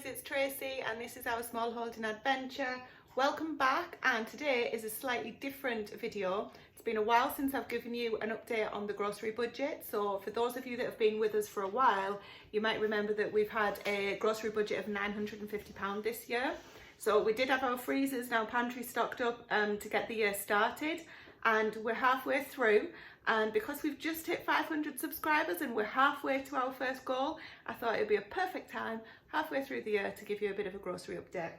it's Tracy and this is our small holding adventure. Welcome back, and today is a slightly different video. It's been a while since I've given you an update on the grocery budget, so for those of you that have been with us for a while, you might remember that we've had a grocery budget of £950 this year. So we did have our freezers, now pantry stocked up to get the year started, and we're halfway through. And because we've just hit 500 subscribers and we're halfway to our first goal, I thought it'd be a perfect time halfway through the year to give you a bit of a grocery update.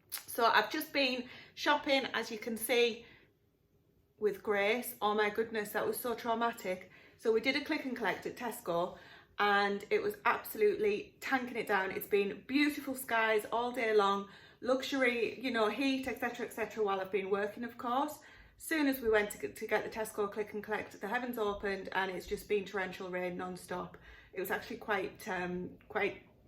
So I've just been shopping, as you can see, with Grace. Oh my goodness, that was so traumatic. So we did a click and collect at Tesco and it was absolutely tanking it down. It's been beautiful skies all day long, luxury, you know, heat, etc, while I've been working, of course. Soon as we went to get the Tesco click and collect, the heavens opened and it's just been torrential rain non-stop. It was actually quite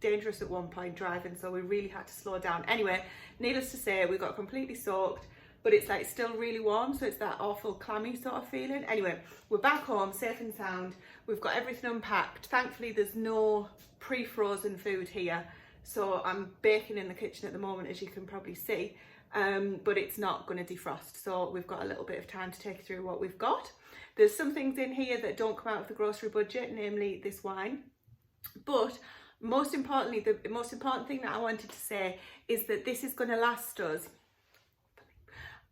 dangerous at one point driving, so we really had to slow down. Anyway, needless to say, we got completely soaked, but it's like still really warm, so it's that awful clammy sort of feeling. Anyway, we're back home safe and sound. We've got everything unpacked. Thankfully there's no pre-frozen food here, so I'm baking in the kitchen at the moment, as you can probably see. But it's not going to defrost, so we've got a little bit of time to take you through what we've got. There's some things in here that don't come out of the grocery budget, namely this wine, but most importantly, the most important thing that I wanted to say is that this is going to last us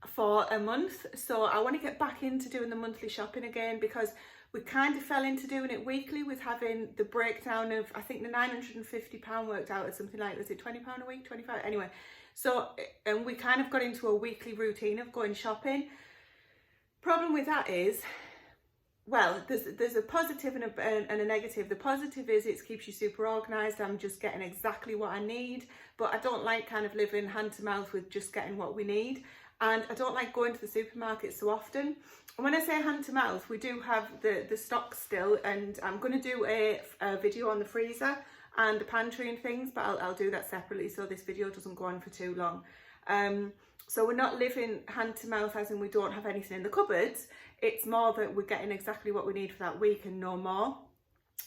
for a month. So I want to get back into doing the monthly shopping again, because we kind of fell into doing it weekly with having the breakdown of, I think the £950 worked out as something like, was it £20 a week, 25, anyway. So, and we kind of got into a weekly routine of going shopping. Problem with that is, well, there's a positive and a negative. The positive is it keeps you super organised. I'm just getting exactly what I need, but I don't like kind of living hand to mouth with just getting what we need. And I don't like going to the supermarket so often. And when I say hand to mouth, we do have the stock still, and I'm going to do a video on the freezer and the pantry and things, but I'll do that separately so this video doesn't go on for too long. So we're not living hand to mouth as in we don't have anything in the cupboards. It's more that we're getting exactly what we need for that week and no more.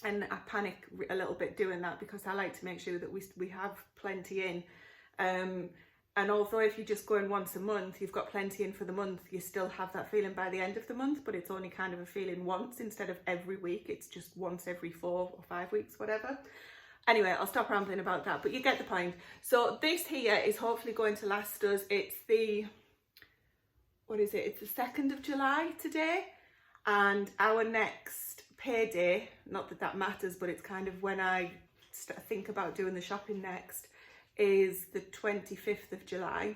And I panic a little bit doing that because I like to make sure that we have plenty in. And although if you just go in once a month, you've got plenty in for the month, you still have that feeling by the end of the month, but it's only kind of a feeling once instead of every week. It's just once every 4 or 5 weeks, whatever. Anyway, I'll stop rambling about that, but you get the point. So this here is hopefully going to last us. It's the, what is it? It's the 2nd of July today, and our next payday, not that that matters, but it's kind of when I think about doing the shopping next, is the 25th of July.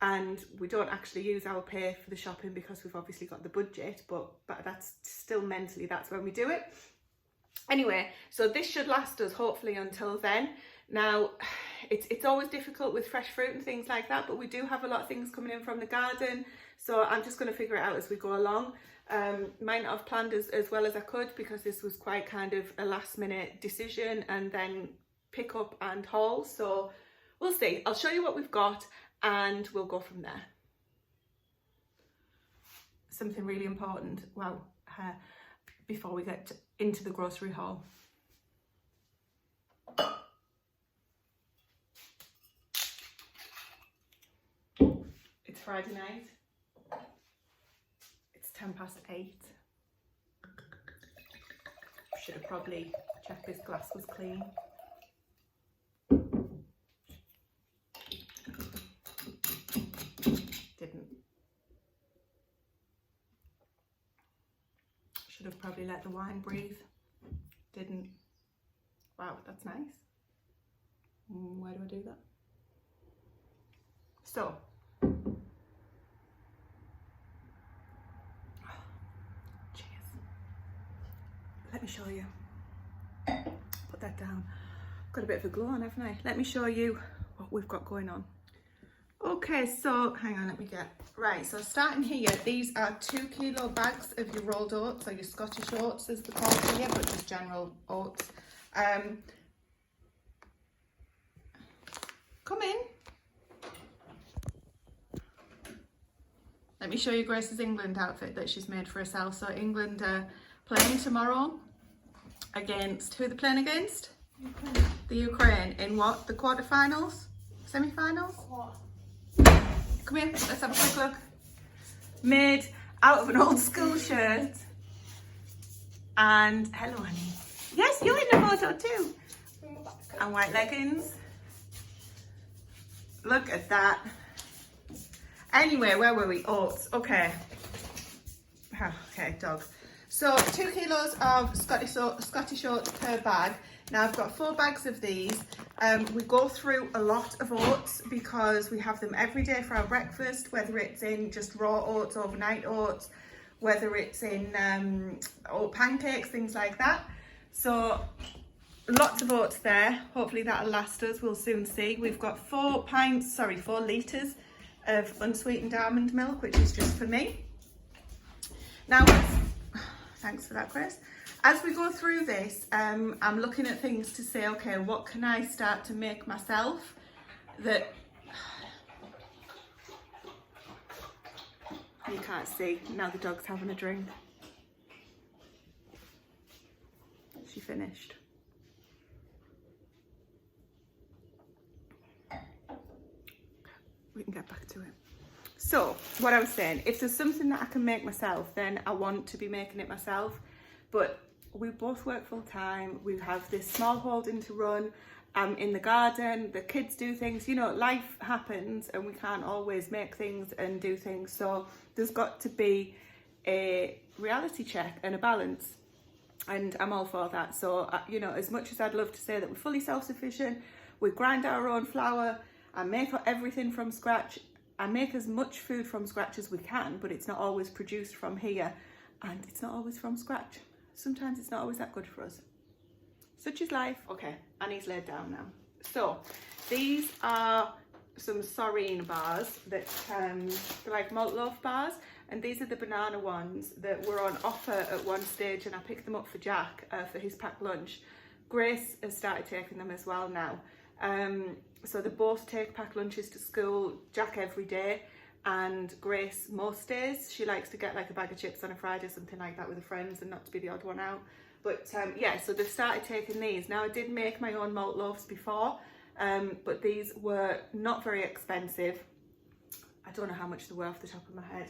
And we don't actually use our pay for the shopping because we've obviously got the budget, but that's still mentally, that's when we do it. Anyway, so this should last us hopefully until then. Now, it's always difficult with fresh fruit and things like that, but we do have a lot of things coming in from the garden, so I'm just going to figure it out as we go along. Might not have planned as well as I could, because this was quite kind of a last minute decision and then pick up and haul, so we'll see. I'll show you what we've got and we'll go from there. Something really important, well, before we get into the grocery haul. It's Friday night. It's 8:10. Should have probably checked this glass was clean. Didn't. Should have probably let the wine breathe. Didn't. Wow, that's nice. Why do I do that? So, cheers. Let me show you. Put that down. Got a bit of a glow on, haven't I? Let me show you what we've got going on. Okay, so hang on, let me get, right, so starting here, these are 2 kilo bags of your rolled oats, or your Scottish oats as they're called here, but just general oats. Come in. Let me show you Grace's England outfit that she's made for herself. So England playing tomorrow against, who are they playing against? Ukraine. the Ukraine in what? The quarterfinals? Semi-finals? Come here, let's have a quick look. Made out of an old school shirt. And hello, honey. Yes, you're in the photo too. And white leggings. Look at that. Anyway, where were we? Oats. Okay. Okay, dog. So 2 kilos of Scottish oats per bag. Now I've got 4 bags of these. We go through a lot of oats because we have them every day for our breakfast, whether it's in just raw oats, overnight oats, whether it's in oat pancakes, things like that. So lots of oats there. Hopefully that'll last us. We'll soon see. We've got 4 litres of unsweetened almond milk, which is just for me. Now, thanks for that, Chris. As we go through this, I'm looking at things to say, okay, what can I start to make myself that you can't see. Now the dog's having a drink. She finished. We can get back to it. So, what I was saying, if there's something that I can make myself, then I want to be making it myself. But we both work full time. We have this small holding to run. I'm in the garden. The kids do things. You know, life happens and we can't always make things and do things. So there's got to be a reality check and a balance. And I'm all for that. So, you know, as much as I'd love to say that we're fully self-sufficient, we grind our own flour, I make everything from scratch. I make as much food from scratch as we can, but it's not always produced from here. And it's not always from scratch. Sometimes it's not always that good for us. Such is life. Okay, Annie's laid down now. So, these are some Soreen bars that they're like malt loaf bars. And these are the banana ones that were on offer at one stage, and I picked them up for Jack for his packed lunch. Grace has started taking them as well now. So they both take packed lunches to school, Jack every day, and Grace most days. She likes to get like a bag of chips on a Friday, something like that with her friends, and not to be the odd one out. But yeah, so they've started taking these. Now I did make my own malt loaves before, but these were not very expensive. I don't know how much they were off the top of my head.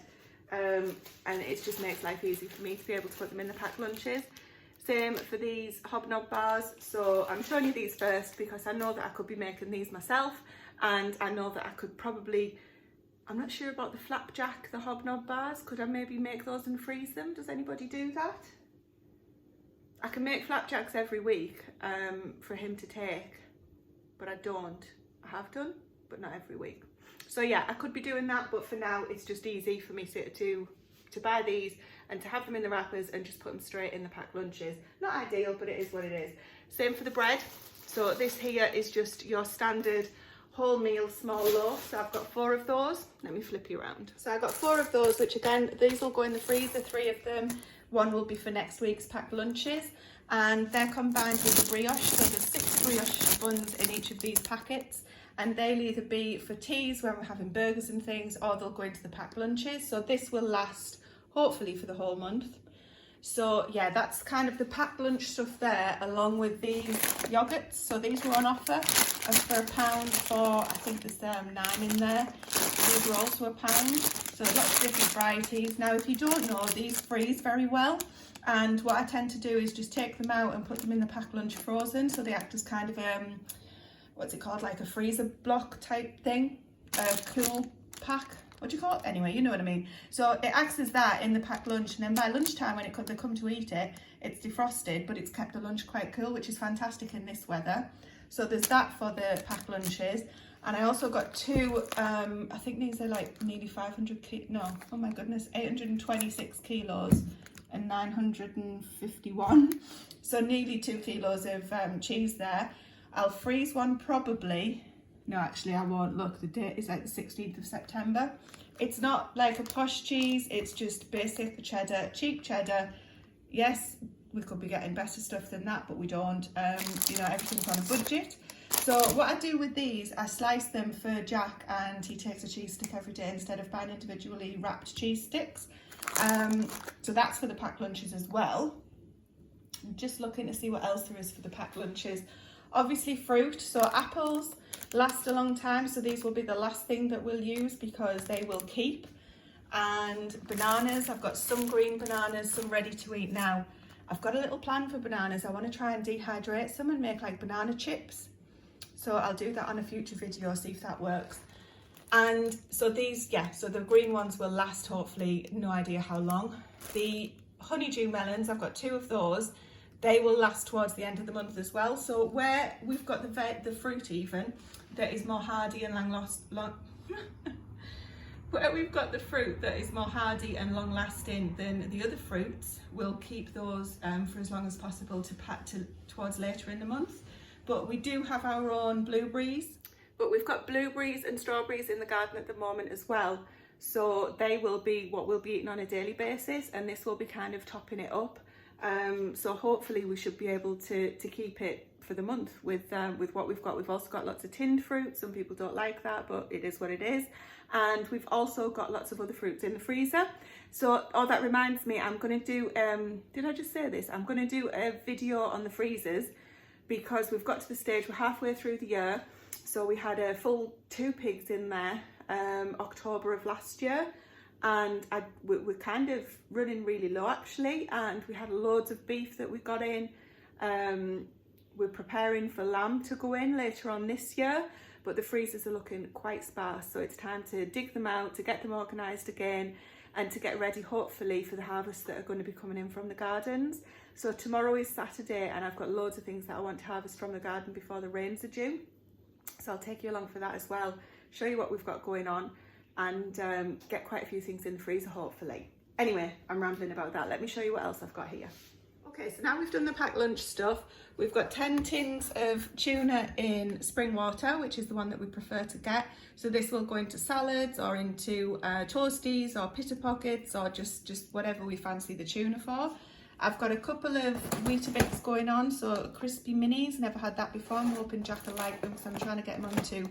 And it just makes life easy for me to be able to put them in the packed lunches. Same for these hobnob bars. So I'm showing you these first because I know that I could be making these myself, and I know that I could probably, I'm not sure about the flapjack, the hobnob bars. Could I maybe make those and freeze them? Does anybody do that? I can make flapjacks every week for him to take, but I don't. I have done, but not every week. So yeah, I could be doing that, but for now it's just easy for me to buy these and to have them in the wrappers and just put them straight in the packed lunches. Not ideal, but it is what it is. Same for the bread. So this here is just your standard wholemeal small loaf. So I've got 4 of those. Let me flip you around. So I got 4 of those, which again, these will go in the freezer, 3 of them. 1 will be for next week's packed lunches. And they're combined with the brioche. So there's 6 brioche buns in each of these packets. And they'll either be for teas when we're having burgers and things, or they'll go into the packed lunches. So this will last hopefully for the whole month. So yeah, that's kind of the packed lunch stuff there, along with these yogurts. So these were on offer for £1 for, I think there's 9 in there. These were also £1. So lots of different varieties. Now, if you don't know, these freeze very well. And what I tend to do is just take them out and put them in the packed lunch frozen. So they act as kind of what's it called, like a freezer block type thing, a cool pack, what do you call it? Anyway, you know what I mean. So it acts as that in the packed lunch, and then by lunchtime when they come to eat it, it's defrosted, but it's kept the lunch quite cool, which is fantastic in this weather. So there's that for the packed lunches. And I also got 2, I think these are like nearly 500 kilos, no, oh my goodness, 826 kilos and 951. So nearly 2 kilos of cheese there. I'll freeze one probably, no actually I won't, look, the date is like the 16th of September. It's not like a posh cheese, it's just basic cheddar, cheap cheddar. Yes, we could be getting better stuff than that, but we don't. You know, everything's on a budget. So what I do with these, I slice them for Jack, and he takes a cheese stick every day instead of buying individually wrapped cheese sticks. So that's for the packed lunches as well. I'm just looking to see what else there is for the packed lunches. Obviously fruit, so apples last a long time, so these will be the last thing that we'll use because they will keep. And bananas, I've got some green bananas, some ready to eat now. I've got a little plan for bananas. I want to try and dehydrate some and make like banana chips. So I'll do that on a future video, see if that works. And so these, yeah, so the green ones will last hopefully, no idea how long. The honeydew melons, I've got 2 of those. They will last towards the end of the month as well. So where we've got the fruit even, that is more hardy and where we've got the fruit that is more hardy and long lasting than the other fruits, we'll keep those for as long as possible to pack towards later in the month. But we do have our own blueberries. But we've got blueberries and strawberries in the garden at the moment as well. So they will be what we'll be eating on a daily basis, and this will be kind of topping it up. So hopefully we should be able to keep it for the month with what we've got. We've also got lots of tinned fruit. Some people don't like that, but it is what it is. And we've also got lots of other fruits in the freezer. So, oh, that reminds me, I'm going to do, did I just say this? I'm going to do a video on the freezers because we've got to the stage, we're halfway through the year. So we had a full 2 pigs in there, October of last year. And we're kind of running really low actually, and we had loads of beef that we got in. We're preparing for lamb to go in later on this year, but the freezers are looking quite sparse, so it's time to dig them out, to get them organised again, and to get ready hopefully for the harvests that are going to be coming in from the gardens. So tomorrow is Saturday and I've got loads of things that I want to harvest from the garden before the rains are due. So I'll take you along for that as well, show you what we've got going on, and get quite a few things in the freezer hopefully. Anyway, I'm rambling about that. Let me show you what else I've got here. Okay, so now we've done the packed lunch stuff. We've got 10 tins of tuna in spring water, which is the one that we prefer to get. So this will go into salads or into toasties or pitta pockets or just whatever we fancy the tuna for. I've got a couple of Weetabix going on, so crispy minis. Never had that before. I'm hoping Jack will like them because I'm trying to get him onto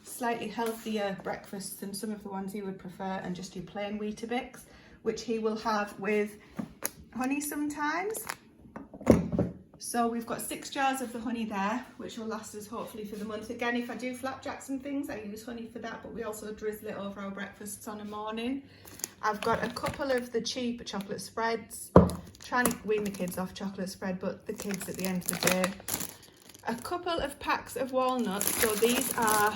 slightly healthier breakfasts than some of the ones he would prefer, and just do plain Weetabix, which he will have with honey sometimes. So we've got 6 jars of the honey there, which will last us hopefully for the month. Again, if I do flapjacks and things, I use honey for that, but we also drizzle it over our breakfasts on a morning. I've got a couple of the cheap chocolate spreads. Trying to wean the kids off chocolate spread, but the kids at the end of the day. A couple of packs of walnuts, so these are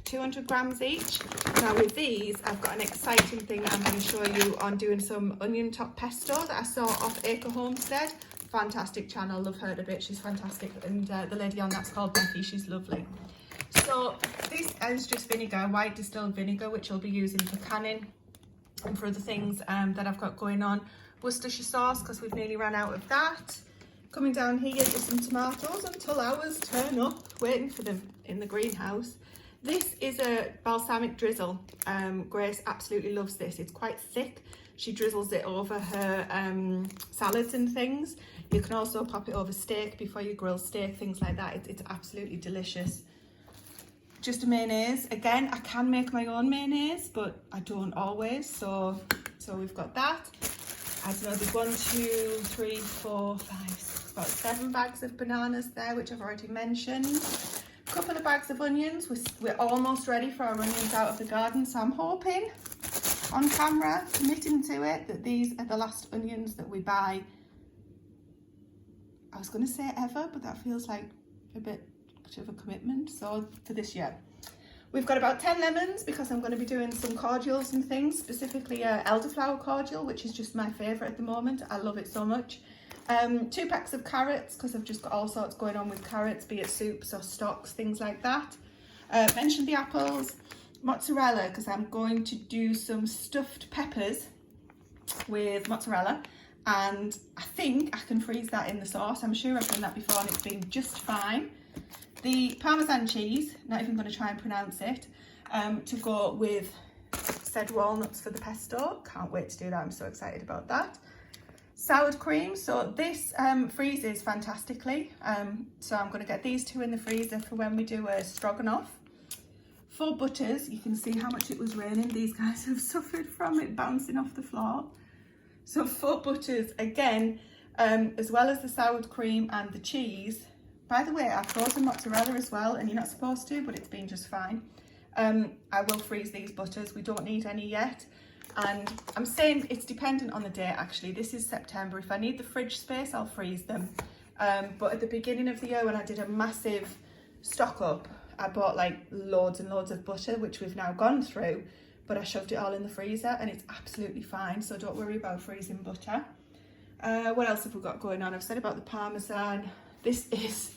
200 grams each. Now with these, I've got an exciting thing that I'm going to show you on doing some onion top pesto that I saw off Acre Homestead. Fantastic channel, love her a bit, she's fantastic, and the lady on that's called Becky, she's lovely. So this is just vinegar, white distilled vinegar, which I'll be using for canning and for other things that I've got going on. Worcestershire sauce, because we've nearly run out of that. Coming down here with some tomatoes until ours turn up, waiting for them in the greenhouse. This is a balsamic drizzle. Grace absolutely loves this. It's quite thick. She drizzles it over her salads and things. You can also pop it over steak before you grill steak, things like that. It's absolutely delicious. Just a mayonnaise. Again, I can make my own mayonnaise, but I don't always. So we've got that. I don't know, there's 1, 2, 3, 4, 5, 6, about 7 bags of bananas there, which I've already mentioned. A couple of bags of onions. We're almost ready for our onions out of the garden, so I'm hoping on camera, committing to it, that these are the last onions that we buy. I was going to say ever, but that feels like a bit of a commitment, so for this year. We've got about 10 lemons because I'm going to be doing some cordials and things, specifically elderflower cordial, which is just my favourite at the moment. I love it so much. 2 packs of carrots because I've just got all sorts going on with carrots, be it soups or stocks, things like that. Mentioned the apples. Mozzarella because I'm going to do some stuffed peppers with mozzarella, and I think I can freeze that in the sauce. I'm sure I've done that before and it's been just fine. The Parmesan cheese, not even going to try and pronounce it, to go with said walnuts for the pesto. Can't wait to do that, I'm so excited about that. Sour cream, so this freezes fantastically, so I'm going to get these 2 in the freezer for when we do a stroganoff. 4 butters, you can see how much it was raining. These guys have suffered from it bouncing off the floor. So 4 butters, again, as well as the sour cream and the cheese, By the way, I've frozen mozzarella as well, and you're not supposed to, but it's been just fine. I will freeze these butters. We don't need any yet. And I'm saying it's dependent on the day actually. This is September. If I need the fridge space, I'll freeze them. But at the beginning of the year when I did a massive stock up, I bought like loads and loads of butter, which we've now gone through, but I shoved it all in the freezer and it's absolutely fine. So don't worry about freezing butter. What else have we got going on? I've said about the Parmesan. This is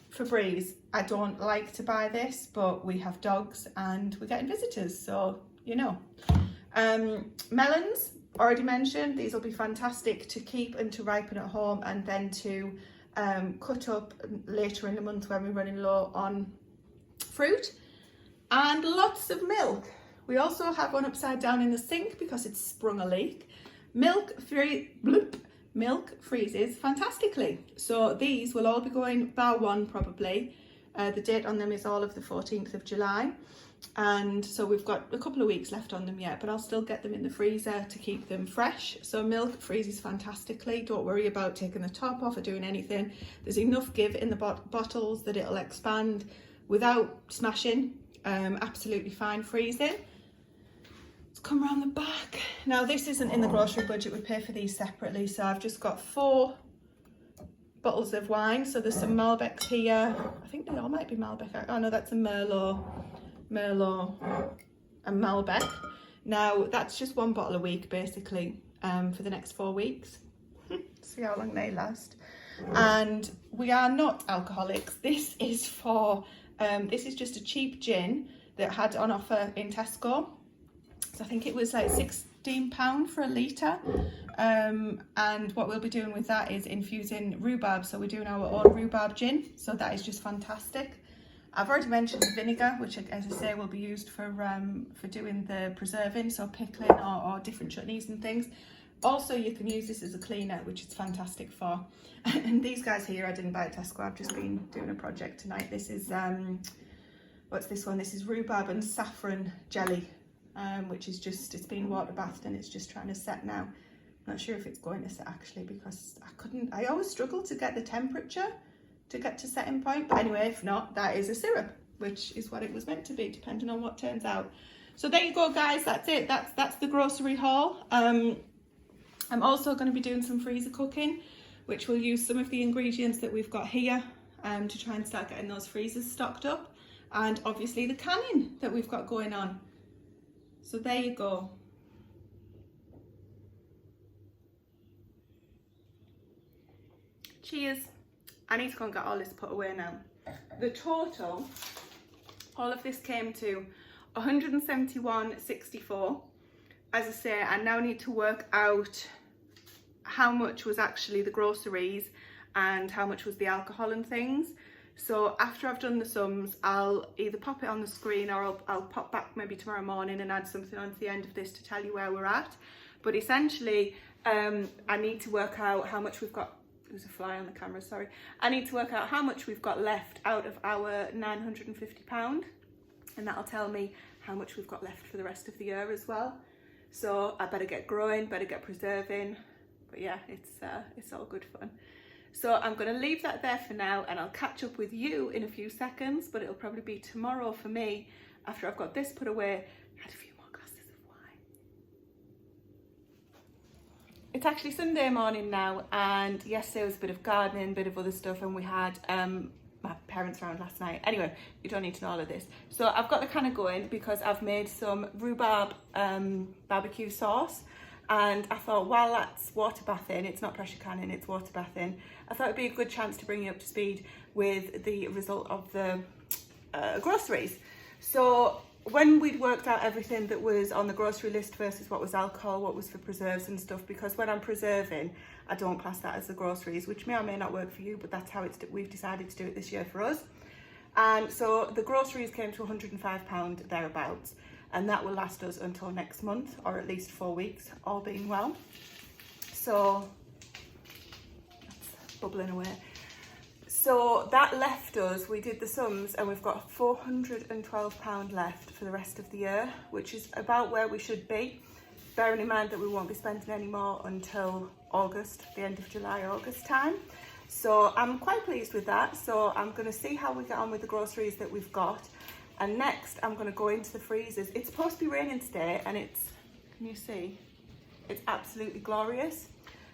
Febreze. I don't like to buy this, but we have dogs and we're getting visitors, so you know. Melons, already mentioned, these will be fantastic to keep and to ripen at home and then to cut up later in the month when we're running low on fruit. And lots of milk. We also have one upside down in the sink because it's sprung a leak. Milk freezes fantastically. So these will all be going bar one probably. The date on them is all of the 14th of July. And so we've got a couple of weeks left on them yet, but I'll still get them in the freezer to keep them fresh. So milk freezes fantastically. Don't worry about taking the top off or doing anything. There's enough give in the bottles that it'll expand without smashing. Absolutely fine freezing. Let's come around the back. Now this isn't in the grocery budget, we pay for these separately. So I've just got 4 bottles of wine. So there's some Malbecs here. I think they all might be Malbec. Oh no, that's a Merlot and Malbec. Now that's just 1 bottle a week basically, for the next 4 weeks. See how long they last. And we are not alcoholics. This is for this is just a cheap gin that had on offer in Tesco. So I think it was like £16 for a litre. And what we'll be doing with that is infusing rhubarb. So we're doing our own rhubarb gin. So that is just fantastic. I've already mentioned the vinegar, which, as I say, will be used for doing the preserving, so pickling or different chutneys and things. Also, you can use this as a cleaner, which it's fantastic for. And these guys here, I didn't buy at Tesco. I've just been doing a project tonight. This is, what's this one? This is rhubarb and saffron jelly, which is just, it's been water bathed and it's just trying to set now. I'm not sure if it's going to set actually, because I always struggle to get the temperature to get to setting point, but anyway, if not, that is a syrup, which is what it was meant to be, depending on what turns out. So there you go, guys. That's it. That's the grocery haul. I'm also going to be doing some freezer cooking, which will use some of the ingredients that we've got here to try and start getting those freezers stocked up, and obviously the canning that we've got going on. So there you go. Cheers. I need to go and get all this put away now. The total, all of this came to 171.64. As I say, I now need to work out how much was actually the groceries and how much was the alcohol and things. So after I've done the sums, I'll either pop it on the screen or I'll pop back maybe tomorrow morning and add something onto the end of this to tell you where we're at. But essentially, I need to work out how much we've got. There's a fly on the camera, sorry. I need to work out how much we've got left out of our £950, and that'll tell me how much we've got left for the rest of the year as well. So I better get growing, better get preserving. But yeah, it's all good fun. So I'm going to leave that there for now, and I'll catch up with you in a few seconds, but it'll probably be tomorrow for me after I've got this put away. Had a few more glasses of wine. It's actually Sunday morning now, and yesterday was a bit of gardening, a bit of other stuff, and we had my parents around last night. Anyway, you don't need to know all of this. So I've got the canner going because I've made some rhubarb barbecue sauce, and I thought while that's water bathing, it's not pressure canning, it's water bathing, I thought it'd be a good chance to bring you up to speed with the result of the groceries. So when we'd worked out everything that was on the grocery list versus what was alcohol, what was for preserves and stuff, because when I'm preserving, I don't class that as the groceries, which may or may not work for you, but that's how we've decided to do it this year for us. And so the groceries came to £105 thereabouts, and that will last us until next month, or at least 4 weeks, all being well. So that's bubbling away. So that left us, we did the sums, and we've got £412 left for the rest of the year, which is about where we should be, bearing in mind that we won't be spending any more until August, the end of July, August time. So I'm quite pleased with that. So I'm going to see how we get on with the groceries that we've got. And next I'm going to go into the freezers. It's supposed to be raining today and it's, can you see? It's absolutely glorious.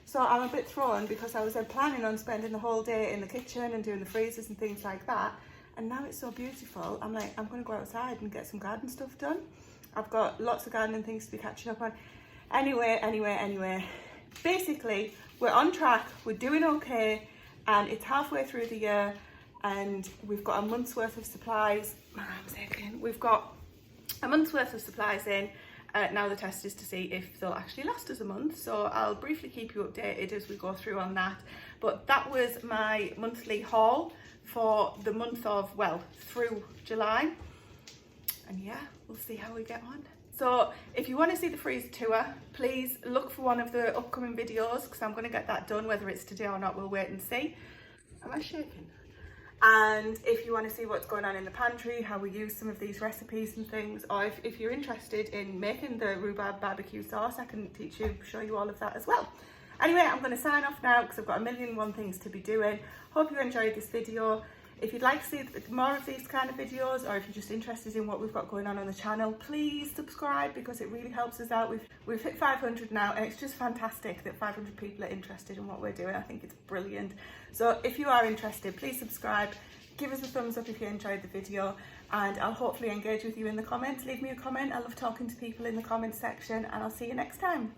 So I'm a bit thrown because I was planning on spending the whole day in the kitchen and doing the freezers and things like that. And now it's so beautiful. I'm like, I'm going to go outside and get some garden stuff done. I've got lots of gardening things to be catching up on. Anyway. Basically, we're on track. We're doing okay. And it's halfway through the year and we've got a month's worth of supplies. We've got a month's worth of supplies in. Now the test is to see if they'll actually last us a month. So I'll briefly keep you updated as we go through on that. But that was my monthly haul for the month of, well, through July. And yeah, we'll see how we get on. So if you want to see the freezer tour, please look for one of the upcoming videos because I'm going to get that done. Whether it's today or not, we'll wait and see. Am I shaking? And if you want to see what's going on in the pantry, how we use some of these recipes and things, or if you're interested in making the rhubarb barbecue sauce, I can show you all of that as well. Anyway, I'm going to sign off now because I've got a million and one things to be doing. Hope you enjoyed this video. If you'd like to see more of these kind of videos, or if you're just interested in what we've got going on the channel, please subscribe because it really helps us out. We've hit 500 now and it's just fantastic that 500 people are interested in what we're doing. I think it's brilliant. So if you are interested, please subscribe, give us a thumbs up if you enjoyed the video, and I'll hopefully engage with you in the comments. Leave me a comment. I love talking to people in the comments section, and I'll see you next time.